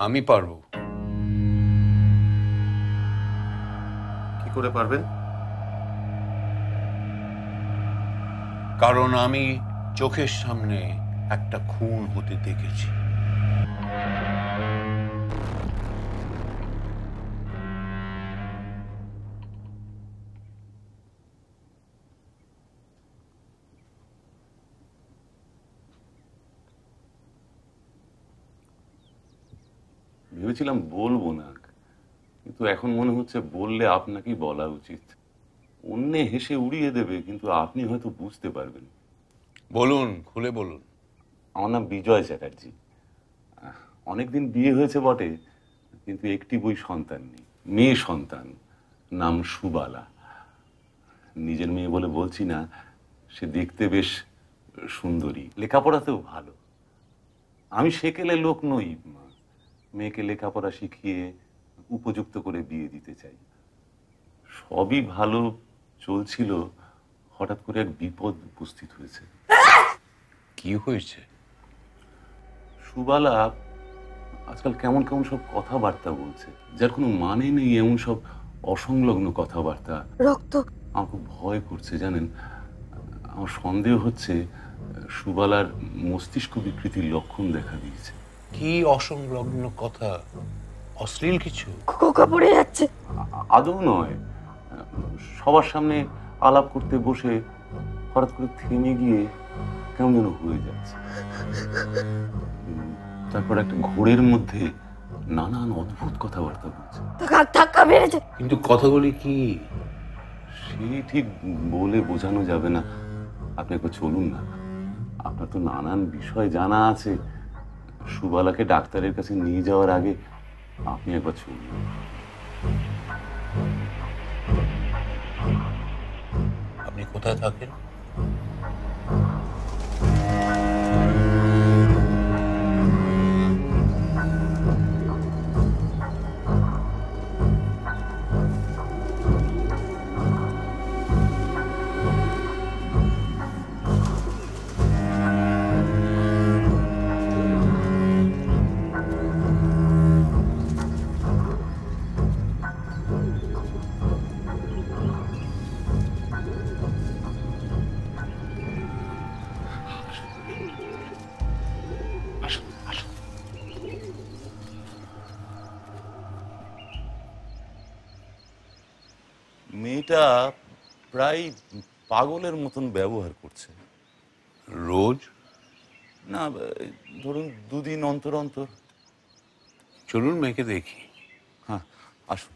আমি পারবো। কি করে পারবেন? কারণ আমি চোখের সামনে একটা খুন হতে দেখেছি। ভেবেছিলাম বলবো না, কিন্তু এখন মনে হচ্ছে বললে আপনাকেই বলা উচিত। অন্যে হেসে উড়িয়ে দেবে, কিন্তু আপনি হয়তো বুঝতে পারবেন। বলুন, খুলে বলুন। আমার নাম বিজয় চ্যাটার্জি। অনেকদিন বিয়ে হয়েছে বটে, কিন্তু একটি বই সন্তান নেই। মেয়ে সন্তান, নাম সুবালা। নিজের মেয়ে বলে বলছি না, সে দেখতে বেশ সুন্দরী, লেখাপড়াতেও ভালো। আমি সেকেলে লোক নই, মেয়েকে লেখাপড়া শিখিয়ে উপযুক্ত করে বিয়ে দিতে চাই। সবই ভালো চলছিল, হঠাৎ করে এক বিপদ উপস্থিত হয়েছে। কি হয়েছে? সুবালা আজকাল কেমন কেমন সব কথাবার্তা বলছে, যার কোনো মানে নেই। এমন সব অসংলগ্ন কথাবার্তা। রক্ত। আমার খুব ভয় করছে জানেন। আমার সন্দেহ হচ্ছে সুবালার মস্তিষ্ক বিকৃতির লক্ষণ দেখা দিয়েছে। কি অসংলগ্ন কথা? অশ্লীল কিছু? খোকা পড়ে যাচ্ছে। আদৌ নয়, সবার সামনে আলাপ করতে বসে হঠাৎ করে থেমে গিয়ে কেমন যেন হয়ে যাচ্ছে। তারপর একটা ঘোরের মধ্যে নানান অদ্ভুত কথাবার্তা বলছে। ধাক্কা মেরেছে। কিন্তু কথাগুলি কি? সে ঠিক বলে বোঝানো যাবে না। আপনি একবার চলুন না, আপনার তো নানান বিষয় জানা আছে। সুবালাকে ডাক্তারের কাছে নিয়ে যাওয়ার আগে আপনি একবার চলুন। আপনি কোথায় থাকেন? আসুন আসুন। মেয়েটা প্রায় পাগলের মতন ব্যবহার করছে। রোজ? না, ধরুন দুদিন অন্তর অন্তর। চলুন মেয়েকে দেখি। হ্যাঁ, আসুন।